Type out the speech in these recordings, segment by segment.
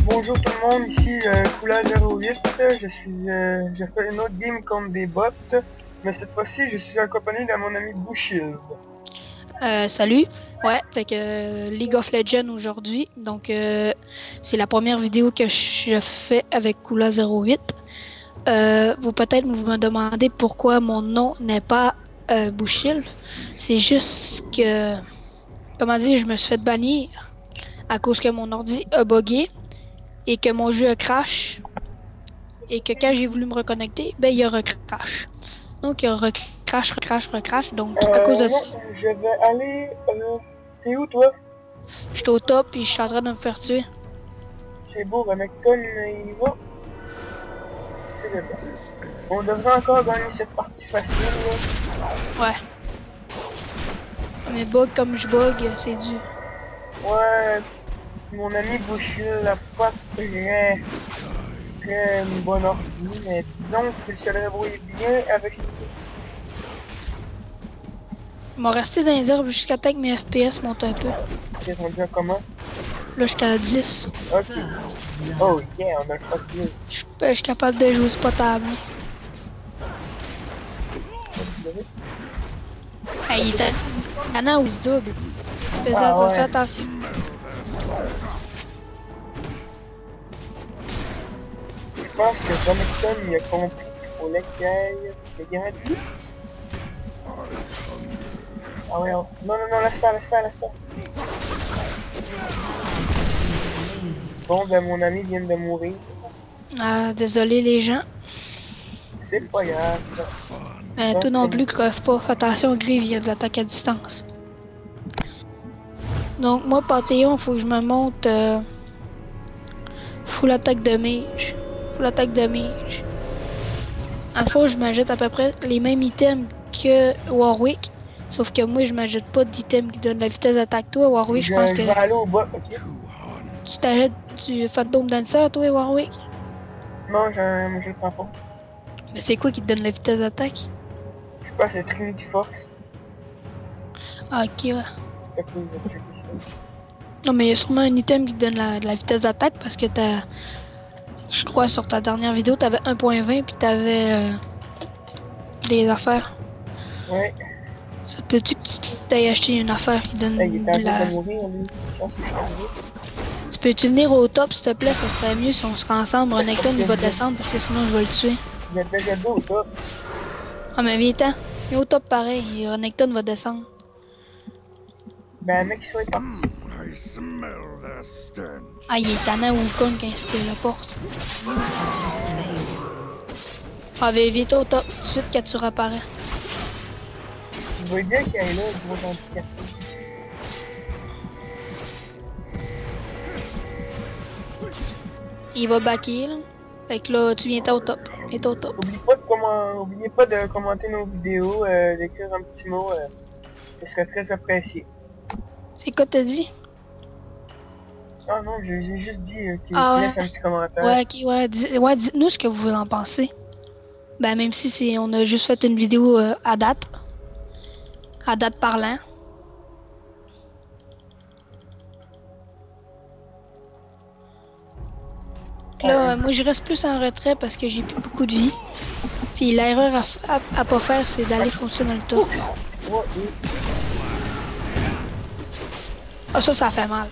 Bonjour tout le monde, ici Kula08, j'ai fait une autre game contre des bots, mais cette fois-ci je suis accompagné de mon ami Bushield. Salut. Ouais, fait que League of Legends aujourd'hui. Donc, c'est la première vidéo que je fais avec Kula08. Vous peut-être vous me demandez pourquoi mon nom n'est pas Bushield. C'est juste que, comment dire, je me suis fait bannir à cause que mon ordi a bugué et que mon jeu a crash. Et que quand j'ai voulu me reconnecter, ben il a recrash. Donc, il a recrash. Donc, à cause de Non, ça, je vais aller... t'es où toi? j'étais au top et je suis en train de me faire tuer. C'est beau, Renekton il y va. C'est bien. On devrait encore gagner cette partie facile là. Ouais. Mais bug comme je bug, c'est dur. Ouais, mon ami Bushield a pas très une bonne ordi, mais disons qu'il se débrouille bien avec ses... Ils m'ont resté dans les herbes jusqu'à temps que mes FPS montent un peu. T'es rendu à comment? Là, j'étais à 10. Ok. Oh yeah, on a le facile. Je suis capable de jouer potable. Hey, il était... Anna ou il se double. Fais attention. Je pense que Renekton il a compris qu'il faut l'écaille. C'est gratuit. Ah ouais, non, laisse faire. Bon, ben mon ami vient de mourir. Ah, désolé les gens. C'est pas grave. Toi non plus, crève pas. Fais attention, Gris vient de l'attaque à distance. Donc, moi, Panthéon, faut que je me monte full attaque de mage. En fait, je m'ajoute à peu près les mêmes items que Warwick. Sauf que moi, je m'ajoute pas d'items qui donnent la vitesse d'attaque. Toi, Warwick, je pense que... Je vais aller au bas, ok? Tu t'ajoutes du Phantom Dancer, toi, Warwick? Non, je le prends pas. Mais c'est quoi qui te donne la vitesse d'attaque? Je sais pas, c'est Trinity Force. Ah, ok, ouais. Fait que je vais checker ça. Non, mais il y a sûrement un item qui te donne la vitesse d'attaque parce que t'as... Je crois sur ta dernière vidéo, t'avais 1.20 puis t'avais des affaires. Ouais. Ça peut-tu que tu t'aies acheté une affaire qui donne Hey, il était de en train la... de mourir, lui. Chance que je suis arrivé. Tu peux-tu venir au top, s'il te plaît? Ça serait mieux si on serait ensemble. Renekton, il va descendre parce que sinon je vais le tuer. Il y a déjà deux au top. Ah, mais viens-t'en. Il est au top pareil. Renekton va descendre. Ben, mec, il soit parti. Ah, il est tannant Wukong quand il se téléporte. Ah, ben viens au top tout de suite quand tu réapparais. Je veux dire qu'il est là, le gros handicap. Il va backer, là. Fait que là, tu viens au top. Viens au top. Oubliez pas de commenter nos vidéos, d'écrire un petit mot, ce serait très apprécié. C'est quoi t'as dit? Ah non, j'ai juste dit qu'il Ah laisse un petit commentaire. ouais, ok, ouais. Dites-nous ce que vous en pensez. Ben, même si on a juste fait une vidéo à date parlant. Là, moi je reste plus en retrait parce que j'ai plus beaucoup de vie. Puis l'erreur à pas faire, c'est d'aller foncer dans le top. Ah, ça fait mal.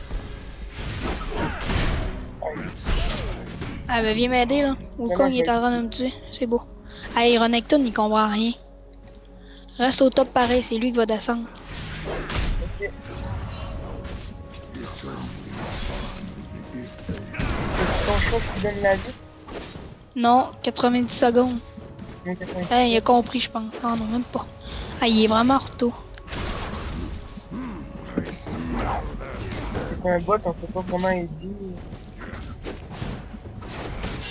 Ah, ben viens m'aider là. Wukong il est en train de me tuer. C'est beau. Hey, Renekton il comprend rien. Reste au top pareil, c'est lui qui va descendre. Ok. C'est ton chose qui donne la vie? Non, 90 secondes. Non, 90. Hey, il a compris, je pense. Non, non, même pas. Ah, il est vraiment ortho. C'est un bot, on sait pas comment il dit.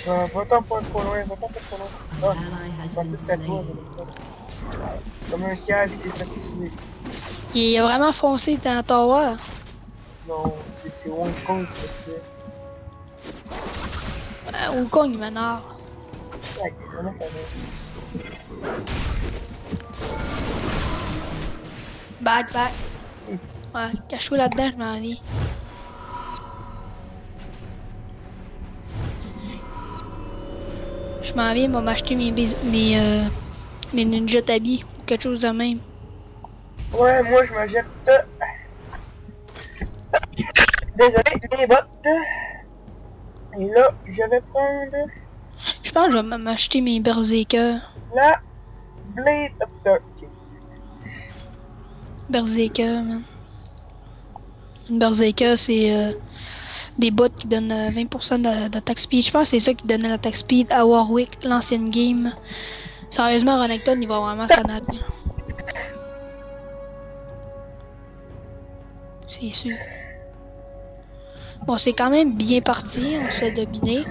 Va-t'en pas trop loin. Ah, je pensais que c'était toi. Comme un câble, il s'est fait tuer. Il a vraiment foncé dans le tower. Non, c'est Wong Kong qui fait Wukong il m'énerve. ça. Ouais, c'est vraiment pas mal. Back. Ouais, cache-toi là-dedans, je m'en viens. Je m'en viens, moi m'acheter mes ninja tabis ou quelque chose de même. Ouais, moi je m'achète... Désolé, mes bottes. Et là, je vais prendre Je pense que je vais m'acheter mes berserkers. la Blade of Dark. Berserker, man. Une berserker, c'est des bots qui donnent 20% d'attaque speed. Je pense que c'est ça qui donnait l'attaque speed à Warwick, l'ancienne game. Sérieusement, Renekton, il va vraiment s'en aller. C'est sûr. Bon, c'est quand même bien parti, on se fait dominer.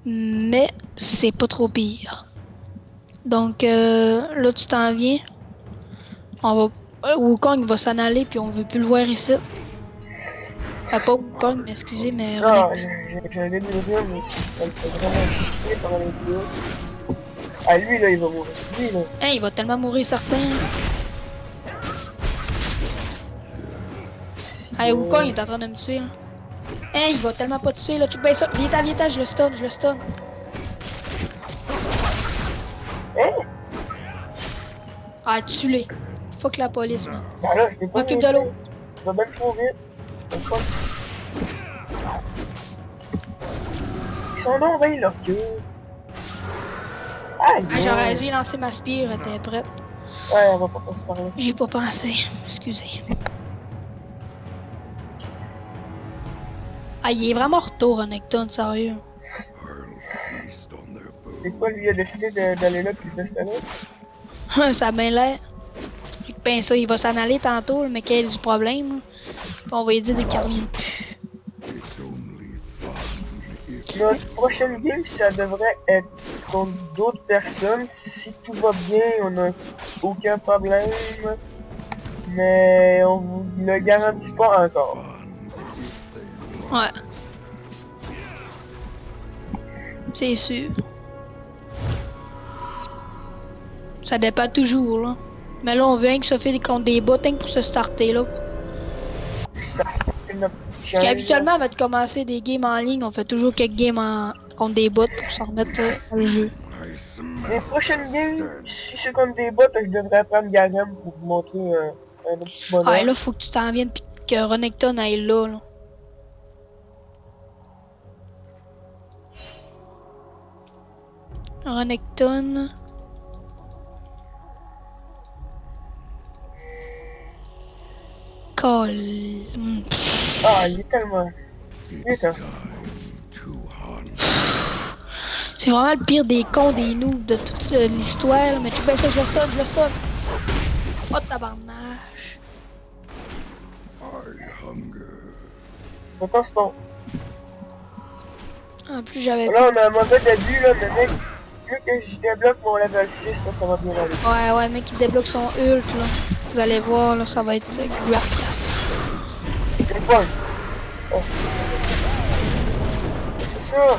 Mais c'est pas trop pire. Donc là, tu t'en viens. On va... Wukong va s'en aller, puis on veut plus le voir ici. Enfin, pas Wukong, mais excusez, mais Non, Renekton. j'allais le dire, mais ça me fait vraiment chier pendant les vidéos. Ah, lui là, il va mourir. Lui là. Hein, il va tellement mourir certain. Hey, Wukong, il est en train de me tuer. Hein, il va tellement pas te tuer là. Check bien ça. Viens, je le stun, je le stun. Hein? Ah, tue-les. Fuck la police, man. Ah là, je l'ai pas Occupe de l'eau. Il va même trop vite. Ils sont donc bien leur queue. Aïe! Ah, j'ai lancé ma spire, elle était prête. Ouais, on va pas passer par là. J'ai pas pensé. Excusez. Ah, il est vraiment retour, Renekton, sérieux. C'est quoi, lui, il a décidé d'aller là puis de rester là? Ça a bien l'air. Ben ça, il va s'en aller tantôt, mais qu'il y a du problème. Puis on va lui dire qu'il revient plus. Notre prochaine game, ça devrait être contre d'autres personnes. Si tout va bien, on n'a aucun problème. Mais on vous le garantit pas encore. Ouais. C'est sûr. Ça dépend toujours, là. Mais là, on veut rien que ça fait contre des bots, rien que pour se starter, là. C'est notre Puis habituellement, avant de commencer des games en ligne, on fait toujours quelques games contre des bots pour s'en remettre dans le jeu. Les prochaines games, si c'est contre des bots, je devrais prendre Garam pour vous montrer un autre petit bonhomme. Ah, là, faut que tu t'en viennes pis que Renekton aille là, là. Renekton. Call. Ah, il est tellement... Putain. C'est vraiment le pire des cons, des noobs de toute l'histoire, mais tu fais ça, je le stun. Oh, tabarnage. Je pense pas. En plus, j'avais... Là, on a un mauvais début, là, mais mec, vu que je débloque mon level 6, là, ça va bien aller. Ouais, mec, il débloque son ult, là. Vous allez voir, là, ça va être gracias. C'est bon. Oh. C'est ça.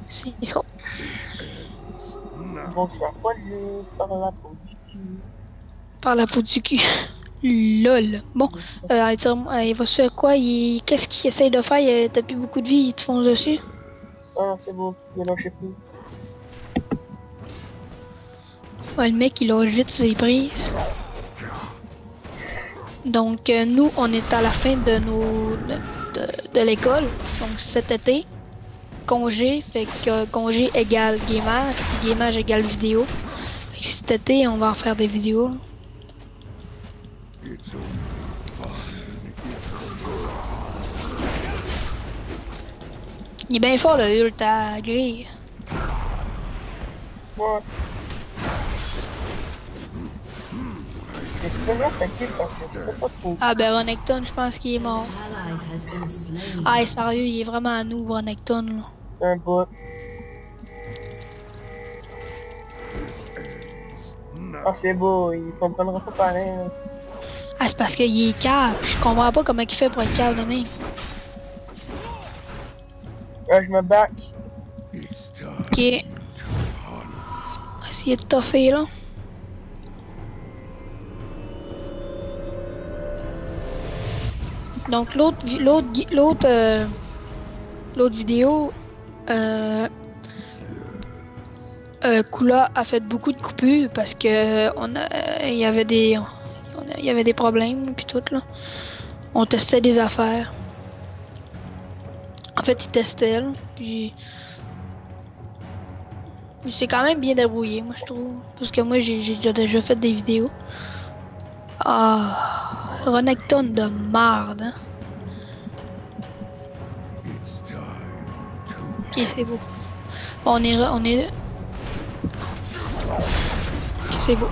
C'est ça. Ils vont se faire poigner par la peau du cul. Par la peau du cul. LOL. Bon, il va se faire quoi? Qu'est-ce qu'il essaye de faire? T'as plus beaucoup de vie, il te fonce dessus. Ah, c'est beau, il a lâché plus. Ouais, le mec, il lâche vite ses prises. Donc, nous, on est à la fin de de l'école. Donc, cet été, congé, fait que congé égale gamage, puis gamage égale vidéo. Fait que cet été, on va en faire des vidéos. Il est bien fort, le ult à grille. Ouais. C'est vraiment facile parce que c'est pas trop. Ah ben Renekton, je pense qu'il est mort. Ah sérieux, il est vraiment à nous, Renekton, là. C'est un bot. Ah, c'est beau, il comprendra pas pareil. Là. Ah, c'est parce qu'il est cave. Je comprends pas comment il fait pour être cave de même. Ouais, je me back. Ok. On va essayer de toffer, là. Donc l'autre vidéo, Kula a fait beaucoup de coupures parce que il y avait des problèmes puis tout là. On testait des affaires. En fait, il testait là, puis il s'est quand même bien débrouillé, moi je trouve, parce que moi j'ai déjà fait des vidéos. Ah, Renekton de marde. Hein? Ok, c'est beau. Bon, on est. Ok, c'est beau.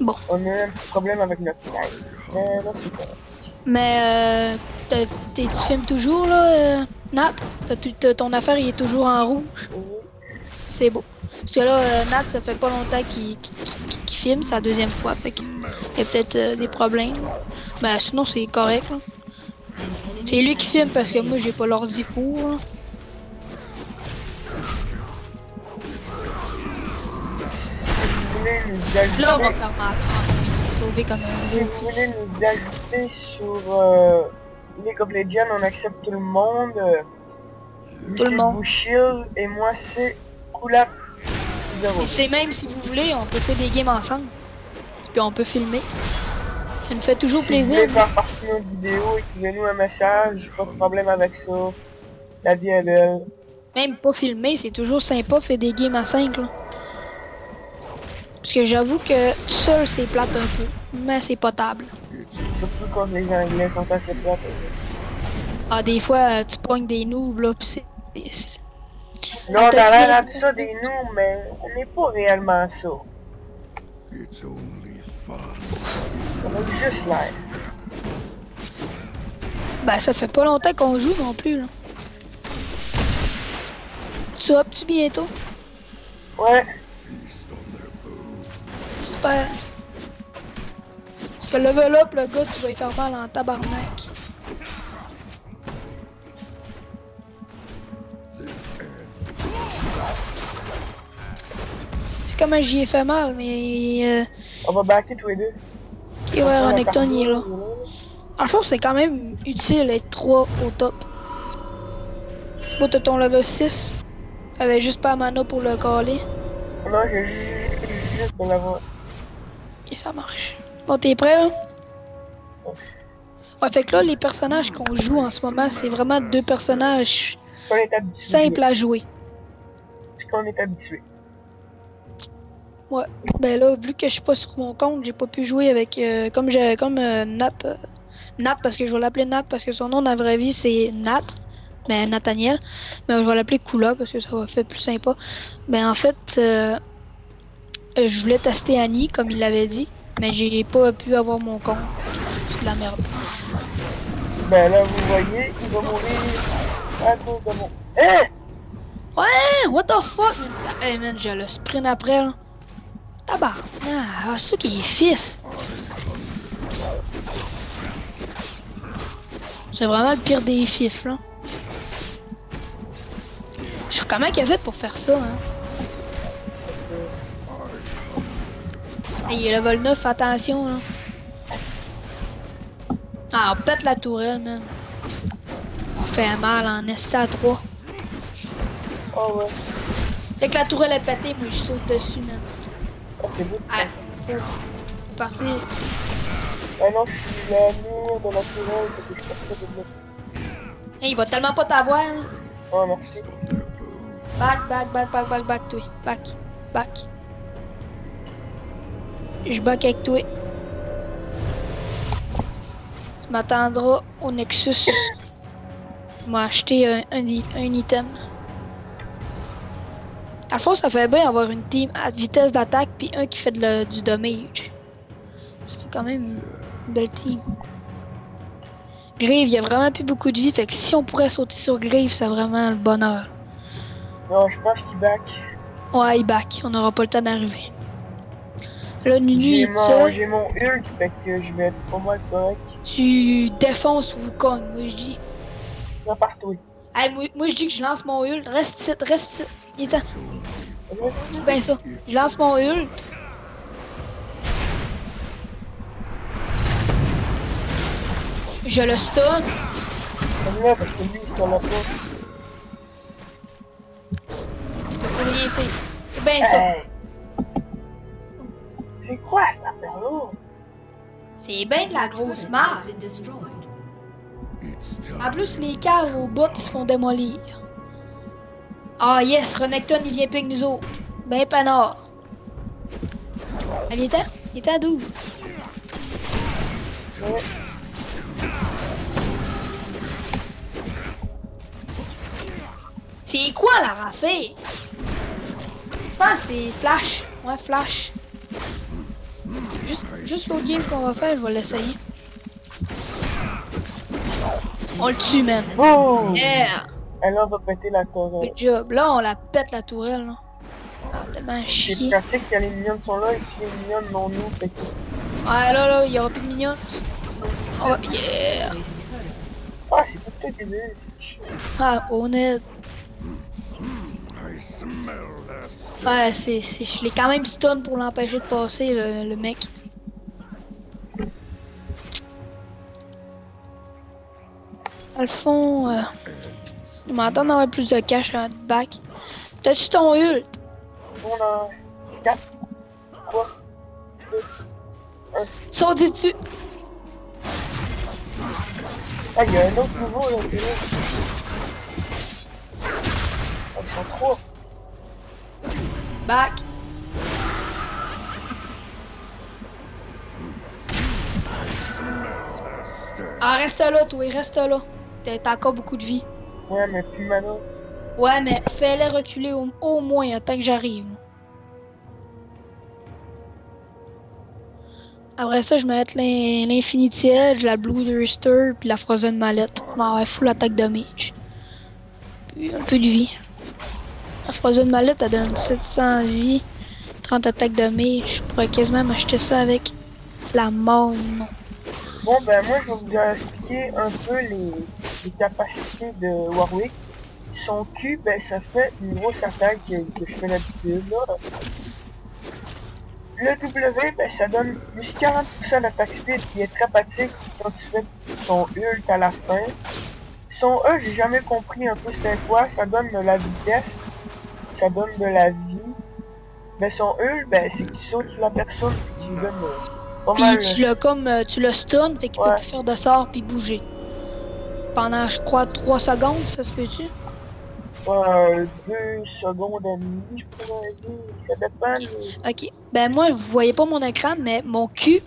Bon. On a un petit problème avec notre live. Mais là, c'est correct. Mais tu filmes toujours là, Nat? Ton affaire il est toujours en rouge. Oui. C'est beau. Parce que là, Nat, ça fait pas longtemps qu'il filme, c'est la deuxième fois. Fait qu'il y a peut-être des problèmes. Ben sinon c'est correct. Là. C'est lui qui filme parce que moi j'ai pas l'ordi pour. Là. Vous voulez nous ajouter... Là on va faire mal. Il s'est sauvé comme un Si gros. vous voulez nous ajouter sur League of Legends, on accepte tout le monde. Lui c'est Bushil et moi c'est Kulap 0. Et c'est même si vous voulez, on peut faire des games ensemble. Puis on peut filmer. Ça me fait toujours plaisir. Si vous voulez faire partie de notre vidéo, écrivez-nous un message, pas de problème avec ça. La vie est belle. Même pas filmer, c'est toujours sympa faire des games à 5 là. Parce que j'avoue que tout seul c'est plate un peu, mais c'est potable. Surtout quand les Anglais sont assez plates. Ah des fois tu pognes des noobs là, pis c'est... Non, on a l'air de ça des noobs, mais on n'est pas réellement ça. On a juste l'air. Ben ça fait pas longtemps qu'on joue non plus là. Tu hop-tu bientôt? Ouais. Super. Parce que level up le gars tu vas y faire mal en tabarnak. Comment j'y ai fait mal, mais... On va backer tous les deux. Ok, ouais, Renekton il est là. En fond, c'est quand même utile d'être 3 au top. Bon, t'as ton level 6. T'avais juste pas mana pour le caler. Non, j'ai juste pour l'avoir. Ok, ça marche. Bon, t'es prêt, là? Ouais, fait que là, les personnages qu'on joue en ce moment, c'est vraiment 2 personnages simples à jouer. Qu'on est habitué. Ouais, ben là, vu que je suis pas sur mon compte, j'ai pas pu jouer avec... comme Nat. Nat, parce que je vais l'appeler Nat, parce que son nom dans la vraie vie, c'est Nat. Ben, Nathaniel. Mais je vais l'appeler Kula, parce que ça va faire plus sympa. Ben, en fait, je voulais tester Annie, comme il l'avait dit. Mais j'ai pas pu avoir mon compte. C'est de la merde. Ben là, vous voyez, il va mourir à cause de mon... Eh! Ouais, what the fuck? Hey man, j'ai le sprint après, là. Tabarnak, c'est ça qui est fif. C'est vraiment le pire des fifs, là. Je sais comment il a fait pour faire ça, hein. Hey, il est level 9, attention, là. Ah, on pète la tourelle, man. On fait mal en ST à 3. Oh ouais. Dès que la tourelle est pétée, moi je saute dessus, man. Oh, c'est beau. Ah, c'est parti. Ah non, je suis la mur de la tourelle, parce que je passe pas de bloc. Hey, il va tellement pas t'avoir, là. Oh, merci. Back, toi. Back. Je back avec toi. Tu m'attendras au Nexus. Je vais acheter un item. À la fois, ça fait bien avoir une team à vitesse d'attaque puis un qui fait du damage. C'est quand même une belle team. Grave, il y a vraiment plus beaucoup de vie, fait que si on pourrait sauter sur Grave, c'est vraiment le bonheur. Non, je pense qu'il back. Ouais, il back, on n'aura pas le temps d'arriver. Là, Nunu est seul. J'ai mon ult, fait que je vais être pas mal correct. Tu défonces ou cogne, moi je dis. Non, partout. Hey, moi je dis que je lance mon ult. Reste ici. Il est temps. Ben ça. Je lance mon ult. Je le stun. Comme là, parce que lui, il s'en a pas. Je peux rien faire. C'est bien ça. Hey. C'est quoi cette affaire-là? C'est bien de la grosse marde. En plus, les caves au bout ils se font démolir. Ah yes, Renekton il vient plus avec nous autres. Ben panard. Ah, il était à 12. Ouais. C'est quoi la rafée? Je pense que c'est Flash. Ouais, Flash. Juste au game qu'on va faire, je vais l'essayer. On le tue, man. Oh! Yeah! Elle là, on va péter la tourelle. Good job. Là, on la pète la tourelle. Là. Ah, tellement C'est chier. pratique quand les mignonnes sont là et que les mignonnes non nous. Fait que... Ouais, là, il y aura plus de mignonnes. Oh, yeah! Ah, c'est pas tout débile. Ah, honnête. Ouais, je l'ai quand même stun pour l'empêcher de passer, le mec. Dans le fond, on m'entend d'avoir plus de cash en back. T'as-tu ton ult? On a 4, 3, 2, 1. Sautez dessus! Ah, il y a un autre nouveau là, qui est là. Ah, ils sont 3. Back! Ah, reste là, toi, reste là. T'as encore beaucoup de vie. Ouais, mais plus mana. Ouais, mais fais-les reculer au moins tant que j'arrive. Après ça, je vais mettre l'Infinity Edge, la Blue Duster, puis la Frozen Mallette. Bon, ouais, full attaque de mage. Puis un peu de vie. La Frozen Mallette, elle donne 700 vie, 30 attaques de mage. Je pourrais quasiment m'acheter ça avec la mort. Non. Bon, ben moi, je vais vous expliquer un peu les capacités de Warwick. Son Q, ben ça fait une grosse attaque que je fais d'habitude, là. Le W, ben ça donne plus 40% d'attaque speed qui est très pratique quand tu fais son ult à la fin. Son E, j'ai jamais compris un peu c'était quoi, ça donne de la vitesse, ça donne de la vie. Ben son ult, ben c'est qu'il saute sur la personne et tu lui donnes pas Puis mal. tu le stun, fait qu'il peut plus faire de sort puis bouger. Pendant, je crois, 3 secondes, ça se peut-tu? 2 secondes et demie, je pourrais dire, ça dépend. Ok. Ben moi, vous voyez pas mon écran, mais mon Q,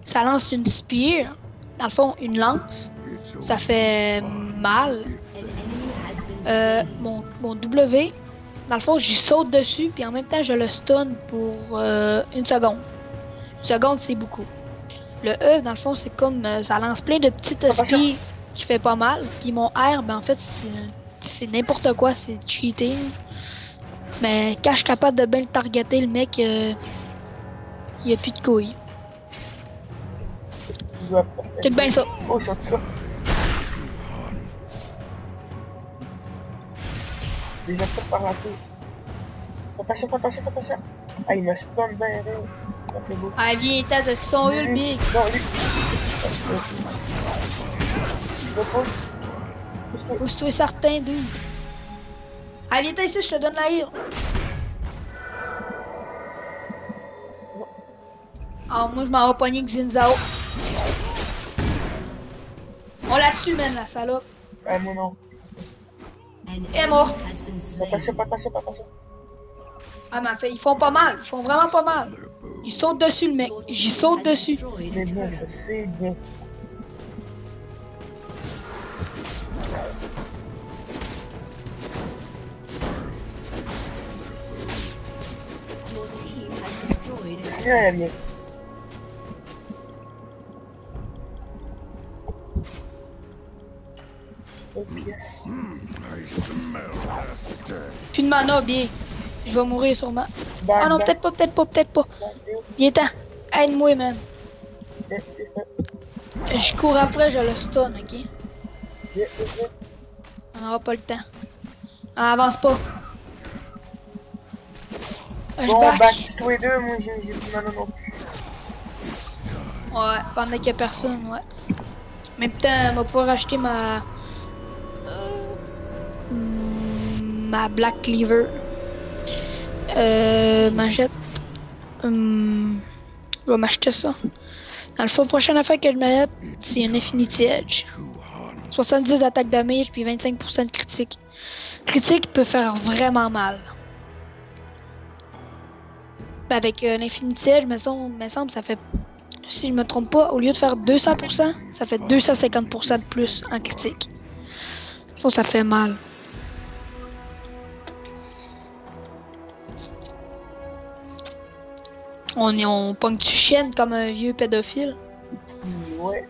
ça lance une spear. Dans le fond, une lance. Ça fait mal. Mon W, dans le fond, j'y saute dessus, puis en même temps, je le stun pour 1 seconde. 1 seconde, c'est beaucoup. Le E, dans le fond, c'est comme, ça lance plein de petites spears qui fait pas mal. Puis mon R, ben en fait, c'est n'importe quoi, c'est cheating. Mais quand je suis capable de bien le targeter, le mec, il y a plus de couilles. Check bien ça. Oh, ça tue. Déjà fait par la tête. Fais pas ça. Ah, il m'a stun bien raide. Ça fait beau. Ah, viens, t'as-tu ton ult, big? Non, lui. Pousse-toi certain, dude. Ah, viens ici, je te donne la heal. Ah, moi, je m'en vais pogner avec Zinzao. On la tue, man, la salope. Ah, moi non. Elle est morte. Pas passer. Ah, mais en fait, ils font pas mal. Ils font vraiment pas mal. Ils sautent dessus, le mec. J'y saute dessus. C'est bien, ça, c'est bien. Viens, viens. Plus de mana, big. Je vais mourir sûrement. Ah non, peut-être pas. Viens-t'en. Aide-moi, man. Je cours après, je le stun, ok? On n'aura pas le temps. Ah, avance pas. Ah, Bon, je back tous les deux, moi j'ai plus de mana non plus. Ouais, pendant qu'il y a personne, ouais. même temps, on va pouvoir acheter ma Black Cleaver. Machette. Je vais m'acheter ça. Dans le fond, prochaine affaire que je m'achète, c'est un Infinity Edge. 70 d'attaque damage puis 25% de critique. Critique peut faire vraiment mal. Avec l'Infinity Edge, me semble, ça fait, si je me trompe pas, au lieu de faire 200%, ça fait 250% de plus en critique. Ça fait mal. On ponctue chienne comme un vieux pédophile. Ouais.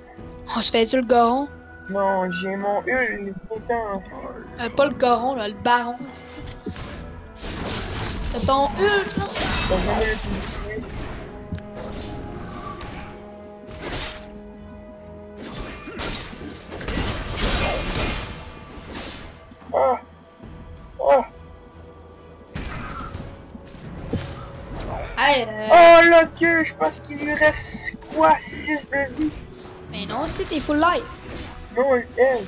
On se fait-tu le goron? Non, j'ai mon Hul, il est content. Pas le goron, là, le baron. C'est ton Hul, là? T'as jamais utilisé. Ah! Ah! Hey, Oh là que je pense qu'il lui reste quoi? 6 de vie? mais non, c'était full life. Non, elle.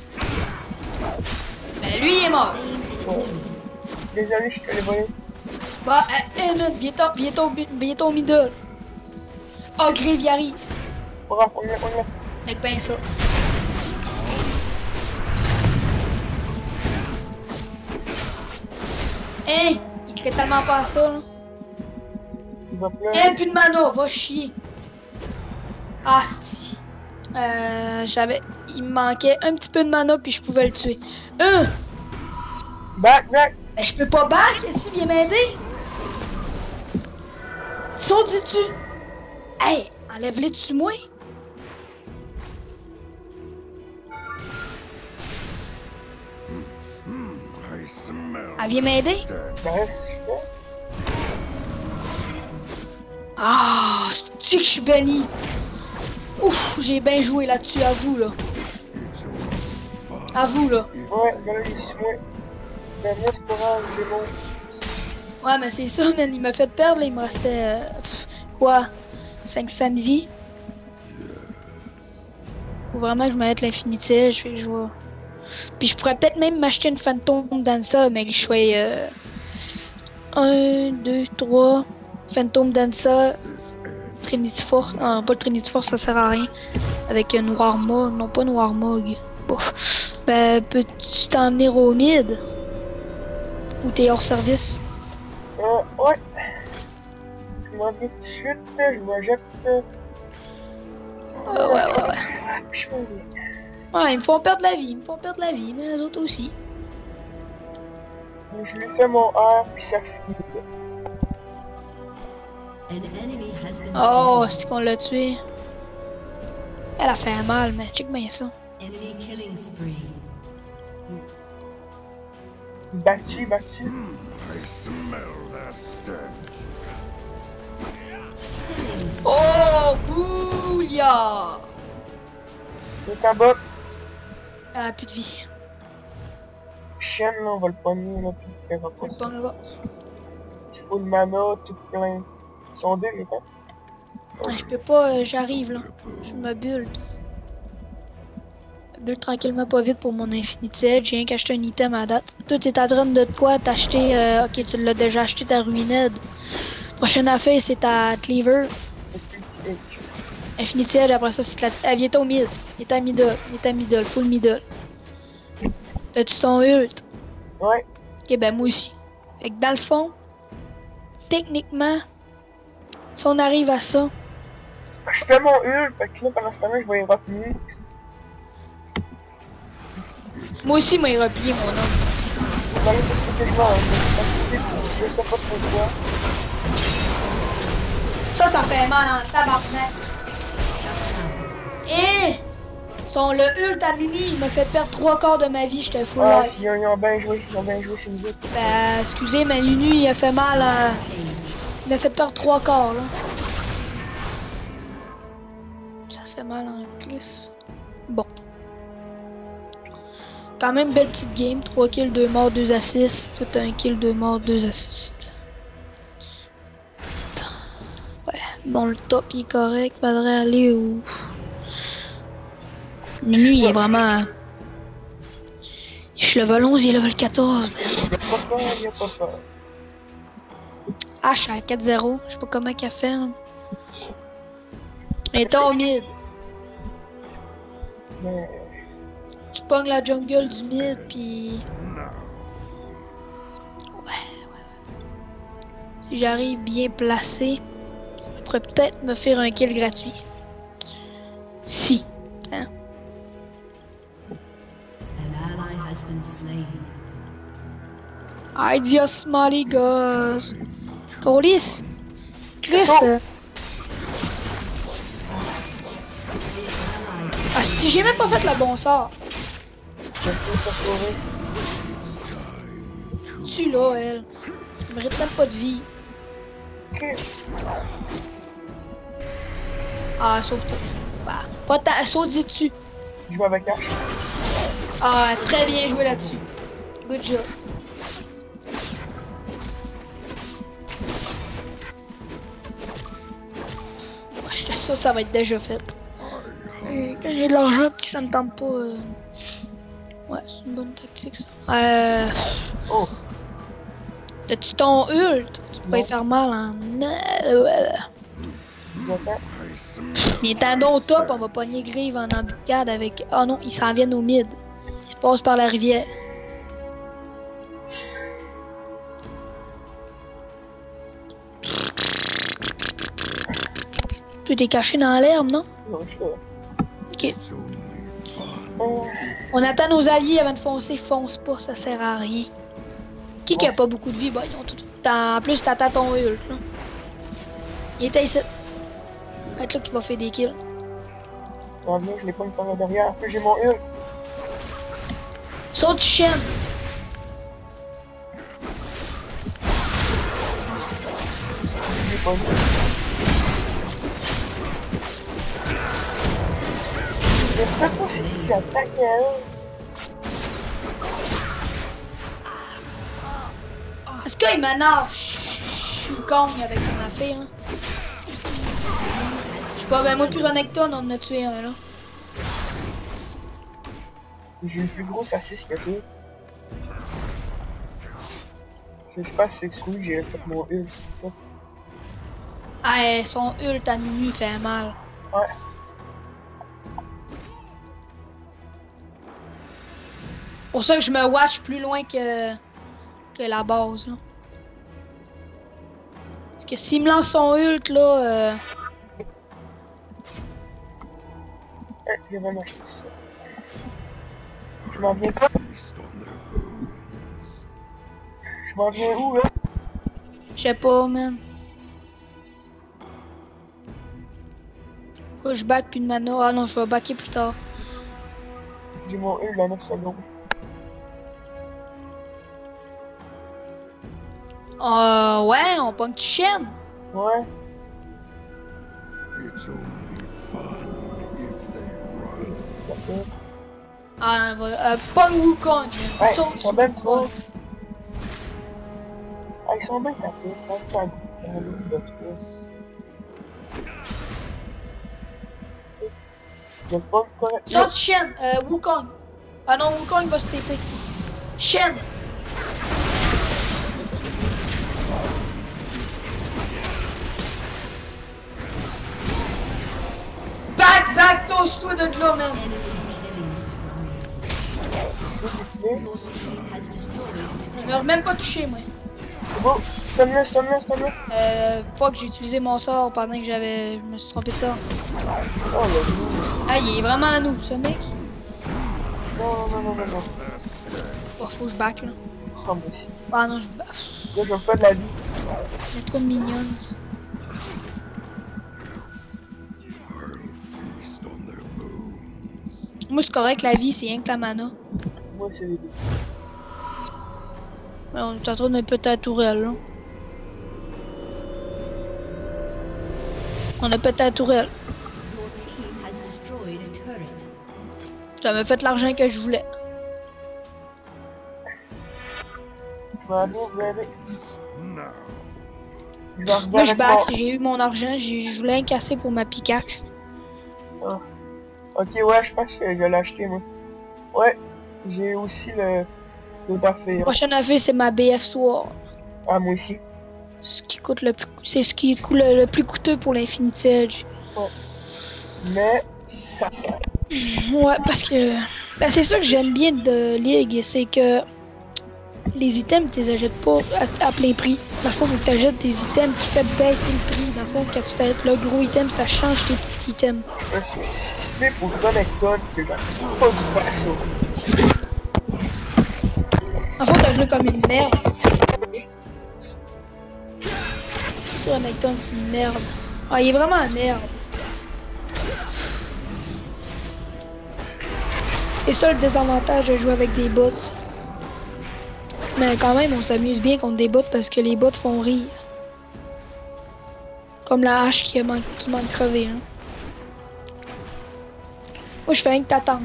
Mais lui, il est mort. Bon. Désolé, je te l'ai volé. Bah, bientôt middle. Oh, Grave, il arrive. Bravo, on l'a. Avec ben ça. Hein? Il crée tellement pas à ça, là. Il va pleurer. Plus de mana, va chier. Asti. Il me manquait un petit peu de mana puis je pouvais le tuer. Back! Mais je peux pas back, si viens m'aider. Sont dis-tu? Hey, enlève-les dessus moi. Elle vient m'aider? Ben, c'est ça. Ah, c'est que je suis béni. Ouf, j'ai bien joué là-dessus, à vous là. À vous là. Ouais, ben là, il est sur moi. Ben, moi, c'est pas grave, j'ai bon. Ouais, mais c'est ça, man. Il m'a fait perdre, là. Il me restait. Quoi? 500 de vie. Faut vraiment que je mette l'Infinity, je vais jouer. Puis je pourrais peut-être même m'acheter une Phantom Dancer, mais que je sois. 1, 2, 3. Phantom Dancer. Trinity Force. Non, pas le Trinity Force, ça sert à rien. Avec un Noir Mog. Non, pas Noir Mog. Bon. Ben, peux-tu t'emmener au mid? Ou t'es hors service? Ouais. Je m'en vais tout de suite, je me jette. Ouais. Je m'en vais. Ouais, ils me font perdre la vie. Mais les autres aussi. Je lui fais mon R, puis ça finit. Oh, c'est qu'on l'a tué. Elle a fait mal, mais check bien ça. Battu. Oh, boulia! Le tabac, Elle a plus de vie. chienne, là, on va le pogner, là, puis il fera pas On ça. le là-bas. Il faut le mana, tout plein. Ils sont deux, les gars. Ouais, je peux pas, j'arrive là. Je me bulle. Bulle tranquillement pas vite pour mon Infinity Edge. J'ai rien qu'acheté un item à date. Toi, t'es en train de quoi? T'acheter. Ok, tu l'as déjà acheté ta Ruined. Prochaine affaire, c'est ta Cleaver. Infinity Edge, après ça, c'est la. Elle vient au mid. Il est à middle. Full middle. T'as-tu ton ult? Ouais. Ok, ben moi aussi. Fait que dans le fond, techniquement, si on arrive à ça. Je fais mon Hul, fait que là, pendant ce temps-là, je vais y retenir. Moi aussi, moi, il replié mon homme. Ben là, c'est ce que je vais, je sais pas trop quoi. Ça fait mal en tabarnak. Et le ult à minuit, il m'a fait perdre 3 quarts de ma vie, j'étais full Ah, life. si, ils ont bien joué, c'est nous autres. Ben, excusez, mais Nunu, il a fait mal à. Il m'a fait perdre 3 quarts, là. Ça fait mal en glisse. Bon. Quand même, belle petite game. 3 kills, 2 morts, 2 assists. Tout un kill, 2 morts, 2 assists. Ouais. Bon, le top, il est correct. Faudrait aller où? Menu, il est vraiment... Je suis level 11, il est level 14. Il a pas peur. Ah, je suis à 4-0. Je sais pas comment qu'elle fait. Hein. Elle est au mid. Mais... Tu pognes la jungle du mid, puis... Si j'arrive bien placé, je pourrais peut-être me faire un kill gratuit. Si. Hein? Adios, maligos. Colis. Chris. Ah, si j'ai même pas fait le bon sort. Tu là, elle. Elle mérite même pas de vie. Ah, sauve-toi. Bah, pas ta... Saute dessus. Je joue avec H. Ah, très bien joué là-dessus. Good job. Je suis sûr que ça va être déjà fait. Quand j'ai de l'argent et que ça me tente pas... Ouais, c'est une bonne tactique ça. Oh. T'as-tu ton ult? Tu peux y faire mal en... Mais étant au top, on va pogner Grieve en embuscade avec... Oh non, ils s'en viennent au mid. Ils se passent par la rivière. Tu t'es caché dans l'herbe, non? Non, je sais. Ok. On attend nos alliés avant de foncer. Fonce pas, ça sert à rien. Qui a pas beaucoup de vie? Bah, ils ont tout... En plus, t'attends ton ult, là. Il était ici. Être là qui va faire des kills. Ah bien, je l'ai pas une par derrière. En plus, j'ai mon ult. Saute chienne. Je l'ai pas vu. Je sais pas si j'attaque à eux. Est-ce qu'il m'énerve? Je suis con avec son affaire. Hein. Je sais pas, ben moi plus Renekton, on en a tué un là. J'ai le plus gros assist que toi. Je sais pas si c'est celui que j'ai fait mon ult, c'est ça. Ah, son ult à minuit fait mal. Ouais. Pour ça que je me watch plus loin que la base là. Parce que s'il me lance son ult là... Je vais m'acheter ça. Je m'en viens pas. Je m'en viens où là? Je sais pas, man. Faut que je back plus de mana. Ah non, je vais backer plus tard. J'ai mon ult dans 9 secondes. Ouais, on pogne tu chaîne. Ouais. Ah, pogne Wukong. Ouais, ils sont bien trop. Ah, ils sont bien tapés. Je vais pas correct. Saute chaîne, Wukong. Ah non, Wukong va se TP. Chaîne. Back, toast-toi de là, man. Il m'a même pas touché, moi. C'est bon, stun-le. Pas que j'ai utilisé mon sort pendant que je me suis trompé de sort. Oh là. Ah, il est vraiment à nous, ce mec. Non. Oh, faut que je back, là. Oh, moi aussi. Ah non, je back. Là, je veux pas de la vie. Il y a trop de minions. Moi, c'est correct, la vie, c'est rien que la mana. Moi, c'est les deux. Ouais, on est en train de péter la tourelle, là. On a pété la tourelle. Ça m'a fait l'argent que je voulais. Je vais aller vous aider. Moi, je back, j'ai eu mon argent, je voulais un casser pour ma pickaxe. Ah. Ok, ouais, je pense que je l'ai acheté, moi. Ouais, j'ai aussi l'autre affaire. La prochaine affaire, c'est ma BF Sword. Ah, moi aussi. Ce qui coûte le plus... C'est ce qui coûte le plus coûteux pour l'Infinity Edge. Ouais. Mais, ça sert. Ouais, parce que... Ben, c'est ça que j'aime bien de League, c'est que... Les items, tu les achètes pas à plein prix. Dans le fond, faut que tu achètes des items qui fait baisser le prix. Dans le fond, quand tu fais le gros item, ça change tes petits items. Je suis ciblé pour Connecton que j'arrive pas du faire ça. En fait, t'as joué comme une merde. Sur Renekton, c'est une merde. Ah, il est vraiment une merde. C'est ça le désavantage de jouer avec des bots. Mais quand même, on s'amuse bien contre des bots parce que les bots font rire. Comme la hache qui manque de crever. Hein. Moi, je fais rien que t'attendre.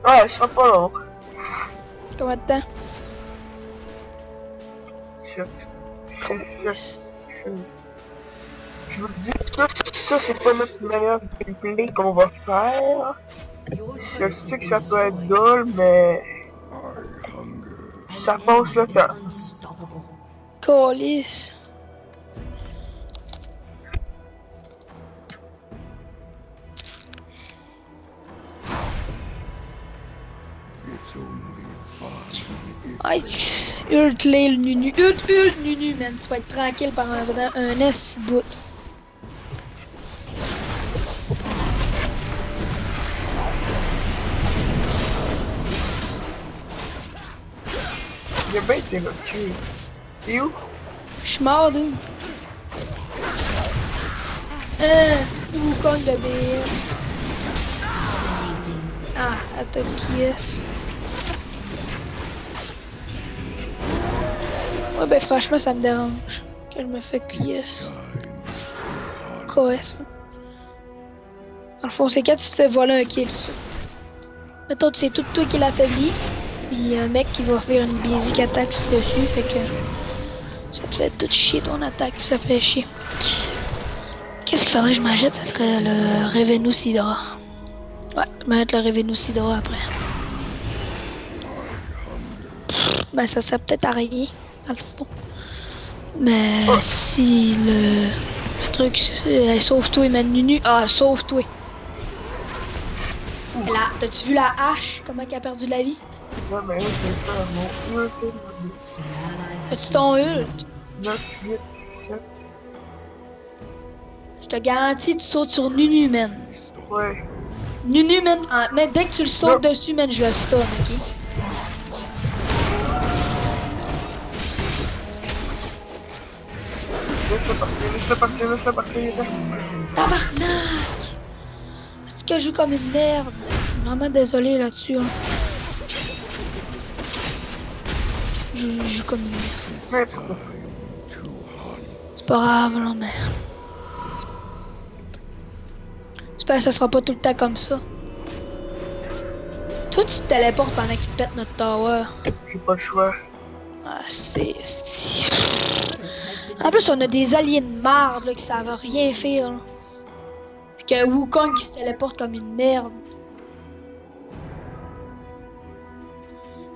Ah, il sera pas long. Combien de temps? Je vous dis, ça c'est pas notre meilleur gameplay qu'on va faire. Je sais que ça peut être drôle, mais ça passe le temps. Calice. Aïe, ult le Nunu, ult Nunu, man, tu vas être tranquille pendant un S si bout. Il a bien été reculé. T'es où? Je suis mort d'où? Wukong de BS. Ah, attaque qui est? Ouais, ben franchement, ça me dérange que je me fais QS. KS. Dans le fond, c'est quand tu te fais voler un kill, ça. Mettons, c'est tout toi qui l'affaiblit, puis un mec qui va faire une basic attaque dessus, fait que ça te fait tout chier ton attaque, puis ça fait chier. Qu'est-ce qu'il faudrait que je m'achète? Ça serait le Revenue Sidra. Ouais, je vais mettre le Revenue Sidra après. Ben, ça sert peut-être à rien, dans le fond. Mais si le truc, sauve-toi, man, Nunu. Ah, sauve-toi. Là, t'as-tu vu la hache? Comment elle a perdu de la vie? Ouais, mais là, c'est ça, mon ult. As-tu ton ult? 9, 8, 7. Je te garantis, tu sautes sur Nunu, man. Ouais. Nunu, man. Mais dès que tu le sautes dessus, man, je le stun, ok? Laisse-le partir. Tabarnak! Est-ce que je joue comme une merde? Je suis vraiment désolé là-dessus. Hein. Je joue comme une merde. C'est pas grave, là, mais... J'espère que ça sera pas tout le temps comme ça. Toi, tu te téléportes pendant qu'il pète notre tower. J'ai pas le choix. Ah, c'est... En plus, on a des aliens de marde là, qui savent rien faire. Là. Puis que Wukong qui se téléporte comme une merde.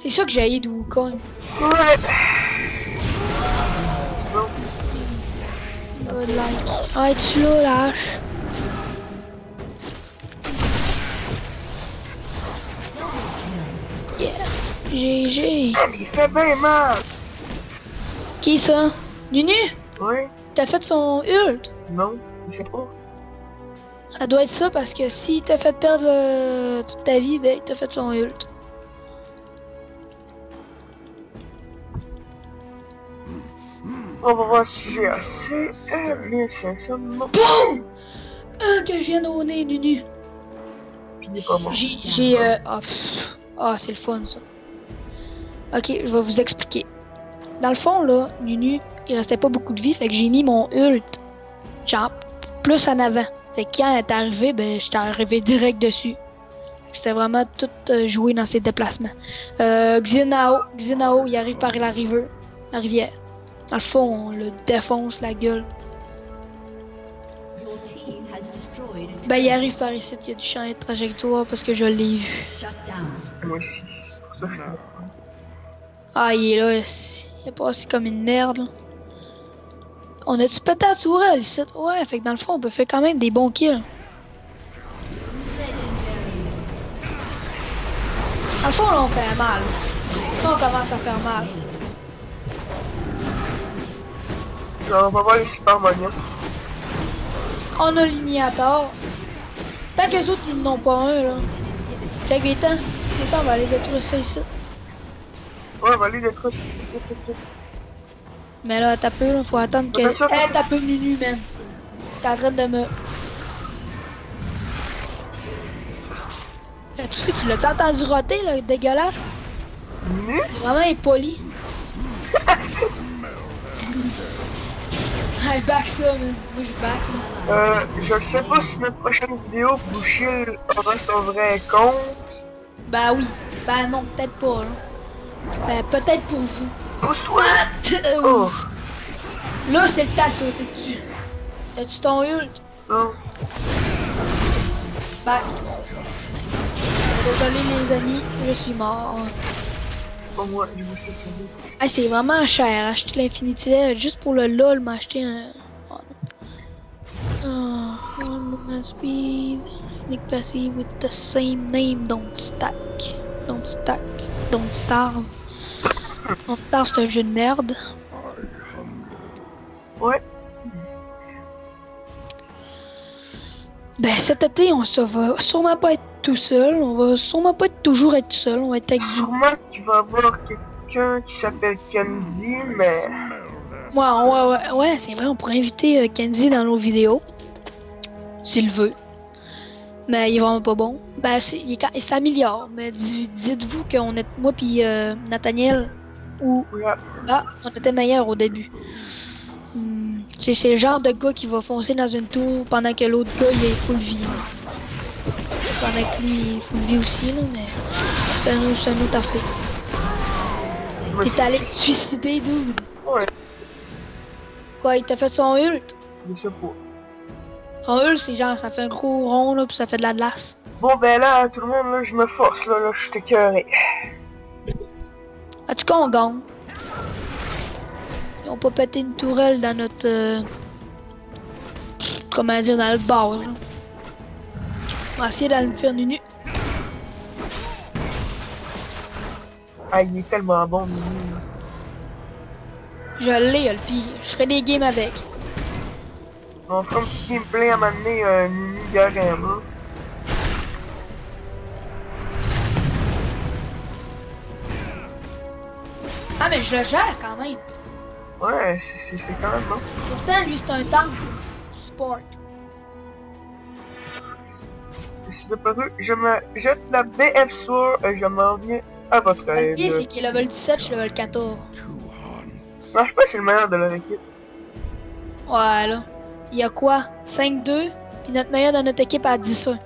C'est ça que j'ai haï de Wukong. Ouais. Like. Ah, es-tu là, la hache? Yeah. GG. Il fait bien mal. Qui ça? Nunu? Ouais. T'as fait son ult? Non, je sais pas. Ça doit être ça parce que si t'as fait perdre toute ta vie, ben t'as fait son ult. On va voir si j'ai assez. 1500. BOUM! Que je viens au nez, Nunu. Puis il est pas mort. Ah, c'est le fun ça. Ok, je vais vous expliquer. Dans le fond, là, Nunu, il restait pas beaucoup de vie, fait que j'ai mis mon ult, genre, plus en avant. Fait que quand elle est arrivée, ben, j'étais arrivé direct dessus. C'était vraiment tout joué dans ses déplacements. Xenao, il arrive par la rivière. Dans le fond, on le défonce la gueule. Ben, il arrive par ici, il y a du champ de trajectoire parce que je l'ai vu. Moi aussi. C'est pour ça que je comprends. Ah, il est là, il est passé comme une merde. Là. On a-tu pété la tourelle ici? Ouais, fait que dans le fond, on peut faire quand même des bons kills. Dans le fond, là, on fait mal. Là, on commence à faire mal. Genre, on va voir les super mognons. On a l'igniator. Tant que les autres, ils n'ont pas un, là. Check les temps. Les temps, on va aller détruire ça ici. Ouais, on va aller détruire. Mais là, t'as peu, là, faut attendre que... Hey, t'as peu Nunu, man. T'es en train de me... Tu l'as entendu roter, là, dégueulasse? Nu? Vraiment impoli. Hey, back ça, man. Moi, je back, là. Je sais pas si notre prochaine vidéo, Bouchil aura son vrai compte. Ben oui. Ben non, peut-être pas, là. Ben, peut-être pour vous. Pousse-toi! Oh. Là, c'est le temps de sauter dessus. As-tu ton ult? Non. Back. Désolé, les amis, je suis mort. Pas moi, je vais s'assurer. Ah, c'est vraiment cher, acheter l'Infinity Level, juste pour le LOL, m'acheter un... Oh, one movement speed, unique passive with the same name, don't stack, don't stack, don't starve. Don't starve, c'est un jeu de merde. Ouais. Ben, cet été, on se va sûrement pas être tout seul, on va sûrement pas toujours être seul, on va être avec du... Sûrement que tu vas avoir quelqu'un qui s'appelle Candy, mais... Ouais, c'est vrai, on pourrait inviter Kenzie dans nos vidéos. S'il veut. Mais il est vraiment pas bon. Ben, il s'améliore, mais dites-vous qu'on est... Moi pis Nathaniel, ou... Là, on était meilleurs au début. C'est le genre de gars qui va foncer dans une tour pendant que l'autre gars, il est full vie. Pendant que lui, il est full vie aussi, là, mais... C'est un autre affaire. T'es allé te suicider, dude. Ouais. Quoi, il t'a fait son ult? Je sais pas. Son ult, c'est genre, ça fait un gros rond, là, pis ça fait de la glace. Bon, ben là, tout le monde, là, je me force, là, je suis écœuré. En tout cas, on gagne. Ils ont pas pété une tourelle dans notre... comment dire, dans notre base, là. On va essayer d'aller me faire nu. Ah, il est tellement bon, Mimi. Je l'ai, le pire. Je ferai des games avec. On fera un petit gameplay à m'amener Mimi Garama. Ah, mais je le gère quand même. Ouais, c'est quand même bon. Pourtant, lui, c'est un tank. Sport. Si c'est pas vrai, je me jette la BF sur et je m'en viens à votre Le aide. pire, c'est qu'il est level 17, je suis level 14. Non, je sais pas si c'est le meilleur de leur équipe. Ouais, là. Il y a quoi? 5-2, puis notre meilleur de notre équipe a 10-1.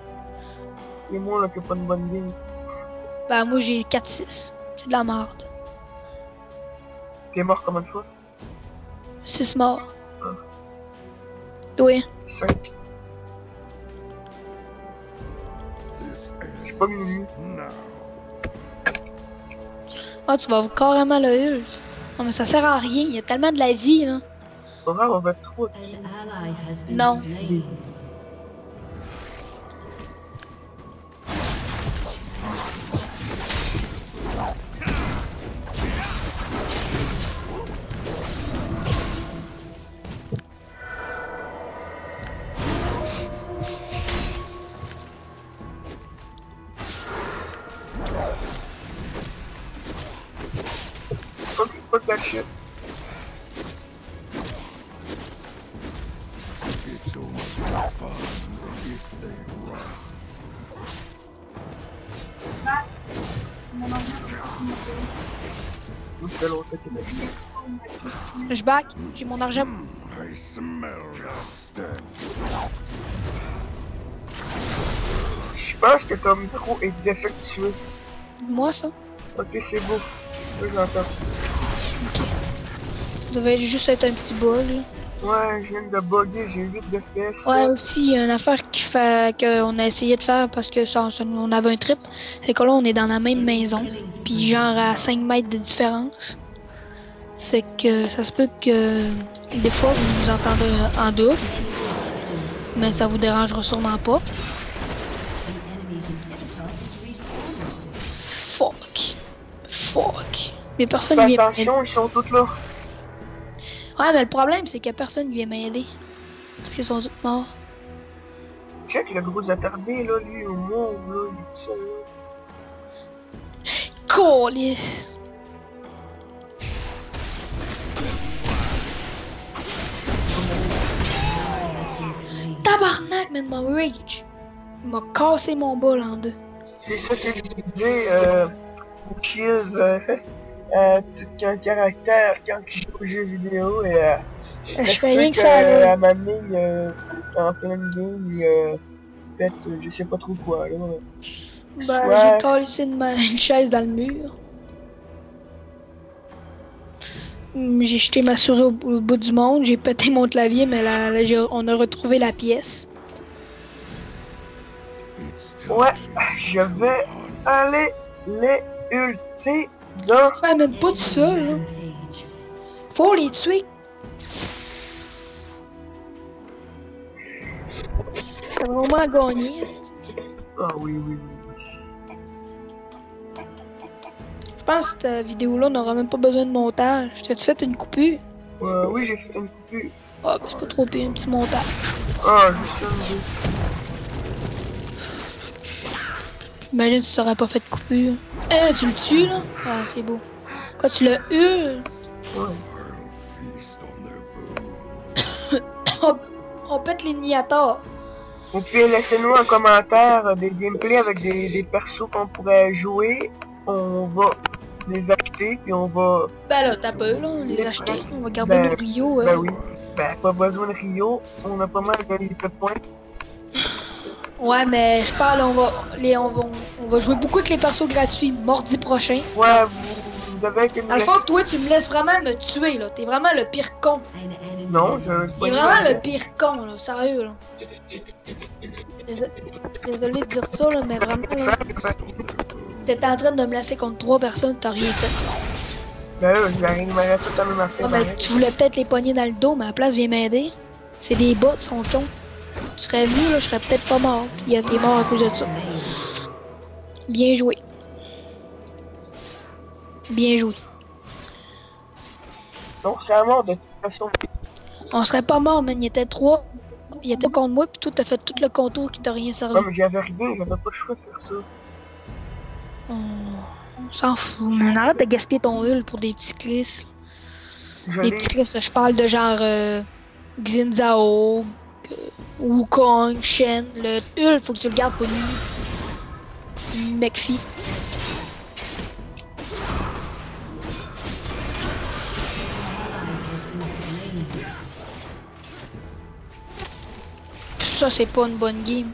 Et moi, là, qui a pas une bonne game. Ben, moi, j'ai 4-6. C'est de la merde. T'es mort combien de fois? 6 morts. Ah. Oui. 5. J'ai pas Mimi. Ah, tu vas carrément le ult. Non, mais ça sert à rien. Il y a tellement de la vie, là. Pas grave, on va être 3. Non. Pas de la shit. Je back. J'ai mon argent. Je pense que ton micro est défectueux. Moi, ça. Ok, c'est beau. Oui, j'entends. Ça devait juste être un petit bol, là. Ouais, je viens de bugger, j'ai 8 de FPS. Ouais, aussi, il y a une affaire qui fait qu'on a essayé de faire parce que on avait un trip. C'est que là, on est dans la même maison. Puis genre à 5 mètres de différence. Fait que ça se peut que des fois, vous nous entendez en double. Mais ça vous dérangera sûrement pas. Fuck. Fuck. Mais personne Fais vient attention, ils sont tous là. Ouais, mais le problème, c'est que personne vient m'aider. Parce qu'ils sont tous morts. Check le gros attardé, là, lui, au mauve, là, il est tout seul, là. Collier. Tabarnak, man, mon rage. Il m'a cassé mon bol en deux. C'est ça que je disais, pour Shield, qu'un caractère, quand il joue aux jeux vidéo, et Je fais rien que ça, là. à m'amener en pleine game, fait, je sais pas trop quoi, là. Ben, Ouais. j'ai calissé une chaise dans le mur. J'ai jeté ma souris au bout du monde, j'ai pété mon clavier, mais on a retrouvé la pièce. Ouais, je vais aller les ulter dans... Ouais, même pas tout seul, là. Faut les tuer. T'as vraiment gagné, esti. Ah oui, oui, oui. Je pense que cette vidéo-là n'aura même pas besoin de montage. T'as-tu fait une coupure? Oui, j'ai fait une coupure. Ah, ben c'est pas trop pire, un petit montage. Ah, juste un deux. Imagine si t'aurais pas fait de coupure. Tu le tues, là? Ah, c'est beau. Quoi, tu le hurles? Ouais. On pète l'igniator. Ou puis laissez-nous en commentaire des gameplays avec des persos qu'on pourrait jouer. On va les acheter, puis on va... Ben là, t'as peur, là, on les acheter. On va garder Ben, nos Rio. Ben oui. Ben, pas besoin de Rio. On a pas mal de points. Ouais, mais je parle, on va jouer beaucoup avec les persos gratuits mardi prochain. Ouais, vous devez être... Dans le fond, toi, tu me laisses vraiment me tuer, là. T'es vraiment le pire con. Non, je... T'es vraiment le pire con, là. Sérieux, là. Désolé de dire ça, là, mais vraiment, là. T'étais en train de me laisser contre 3 personnes, t'as rien fait. Ben là, il m'aurait tout à même affaire. Ah, ben, tu voulais peut-être les pogner dans le dos, mais à la place, viens m'aider. C'est des bots, ils sont cons. Tu serais venu, là, je serais peut-être pas mort. Puis t'es mort à cause de ça. Bien joué. Bien joué. Non, c'est à mort de toute façon. On serait pas mort, man. Il était 3. Il était contre moi, puis toi, t'as fait tout le contour qui t'a rien servi. Non, mais j'avais rien, j'avais pas le choix de faire ça. On s'en fout, man. Arrête de gaspiller ton hull pour des petits cliss. Des petits cliss, je parle de genre Xin Zhao, Wukong, Shen. Le hull, faut que tu le gardes pour lui. McPhee. Ça, c'est pas une bonne game.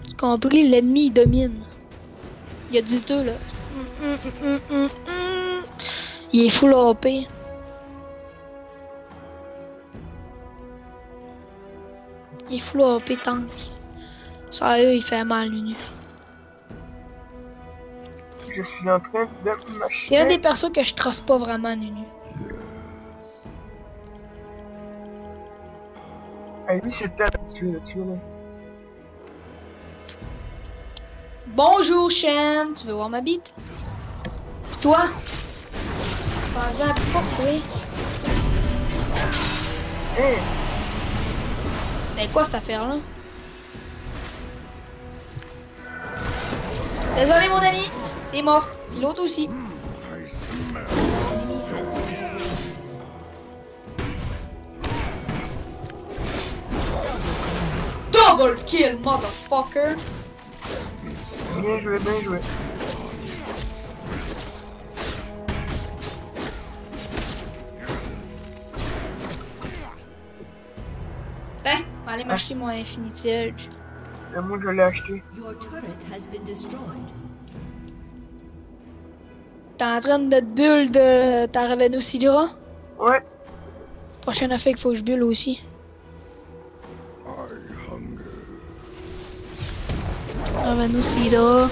Tu compris? L'ennemi, il domine. Il y a 10-2, là. Il est full AP. Il est full AP tank. Sérieux, il fait mal, lui. Je suis en train de m'acheter. C'est un des persos que je trace pas vraiment, Nunu. Ah, lui, c'est tu là. Bonjour, Shen. Tu veux voir ma bite? Pis toi? Pense à pour toi. Hé! C'est quoi cette affaire-là? Désolé, mon ami. T'es mort. Pis l'autre aussi. Double kill, motherfucker! Bien joué, bien joué. Ben, on va aller m'acheter mon Infinity Edge. Et moi, je l'ai acheté. T'es en train de te bulle de ta Ravenosidra? Ouais. Prochaine affaire qu'il faut que je bulle aussi. Ravenosidra.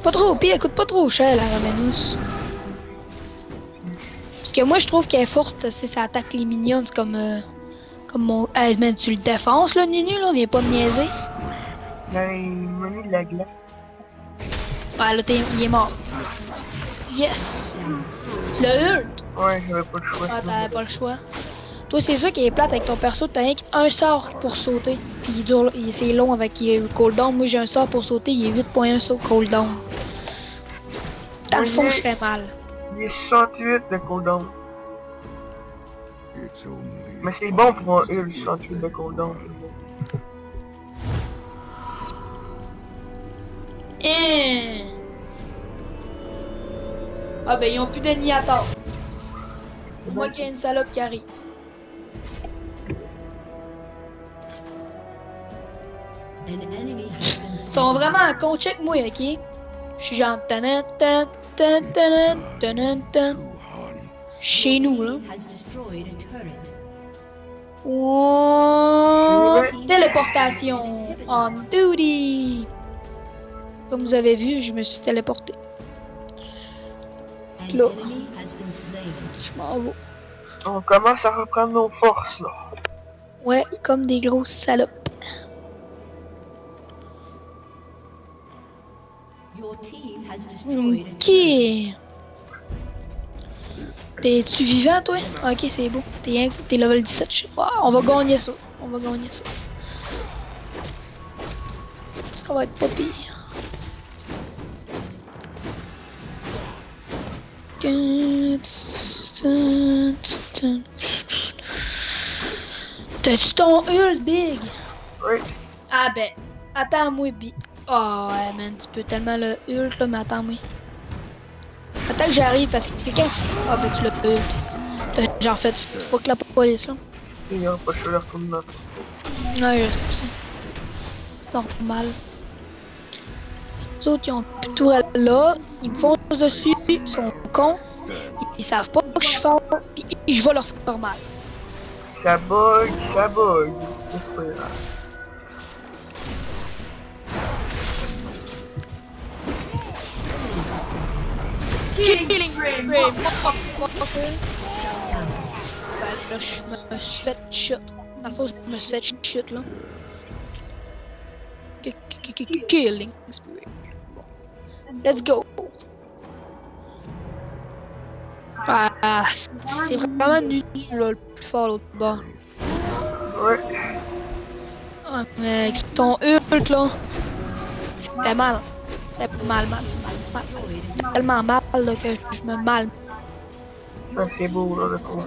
Pas trop, pire, elle coûte pas trop cher la Ravenous. Parce que moi je trouve qu'elle est forte, si ça attaque les minions, c'est comme mon. Hey, man, tu le défenses là, Nunu, là, viens pas me niaiser. Ben, il m'a mis de la glace. Ouais, là, il est mort. Yes! Le ult! Ouais, j'avais pas le choix. Ah, t'avais pas le choix. Toi, c'est ça qui est plate avec ton perso, t'as rien qu'un sort pour sauter. Puis il dure, c'est long avec le cooldown. Moi, j'ai un sort pour sauter, il est 8.1 sur cooldown. Dans le fond, je fais mal. Il est 68 de cooldown. Mais c'est bon pour un ult, 68 de cooldown. Ah ben, ils ont plus d'annihilateur. Moi qu'il y a une salope qui arrive. Ils sont vraiment à con, check moi, ok? Je suis genre tanan, tan, tan, tanan, tanan, tan. Chez nous, là. Oh, téléportation on duty. Comme vous avez vu, je me suis téléporté. Là, je m'en vais. On commence à reprendre nos forces là. Ouais, comme des grosses salopes. Ok. T'es-tu vivant, toi? Ok, c'est beau. T'es level 17. Wow, on va gagner ça. On va gagner ça. Ça va être pas pire. T'as-tu ton ult, Big? Oui. Ah ben, attends-moi, Big. Oh ouais, man, tu peux tellement le ult, là, mais attends-moi. Attends que j'arrive, parce que quelqu'un... Ah ben, tu l'as ult. T'as genre fait, faut que la police, là. Il n'y aura pas de choix de retourner dans le Ouais, je sais ça. C'est normal. Les autres, ils ont plus de tourelle là, ils me foncent dessus, ils sont cons, ils savent pas que je suis fort, pis je vais leur faire mal. Ça bug, ça bug. C'est pas grave. Killing Brave, motherfucker. Ben là, je me suis fait shot. Dans le fond, je me suis fait shot, là. Killing Spirit. Let's go. Ah, c'est vraiment nul, là, le plus fort l'autre bord. Ouais. Ah, mais avec ton ult, là, fait mal. Fait mal. Tellement mal, là, que je me mal. Ah, c'est beau, là, le coup.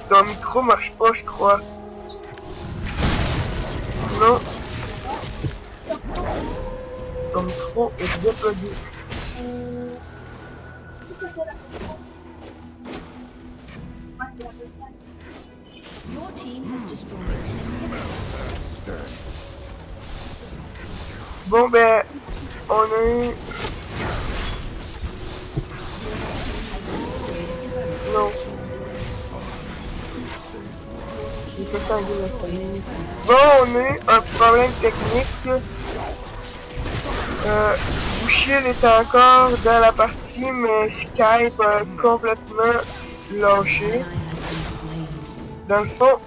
Ton micro marche pas, je crois. Non. Ton micro est déplugué. Bon ben, on a eu... Non. Bon, on a eu un problème technique. Bouchil est encore dans la partie, mais Skype a complètement lâché. Dans le fond,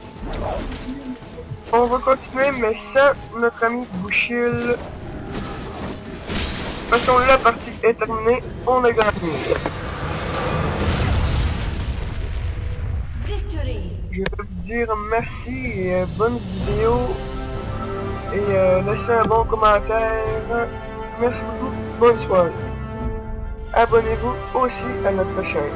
on va continuer, mais sans notre ami Bouchil. De toute façon, la partie est terminée, on a gagné. Je veux vous dire merci et bonne vidéo. Et laissez un bon commentaire. Merci beaucoup, bonne soirée. Abonnez-vous aussi à notre chaîne.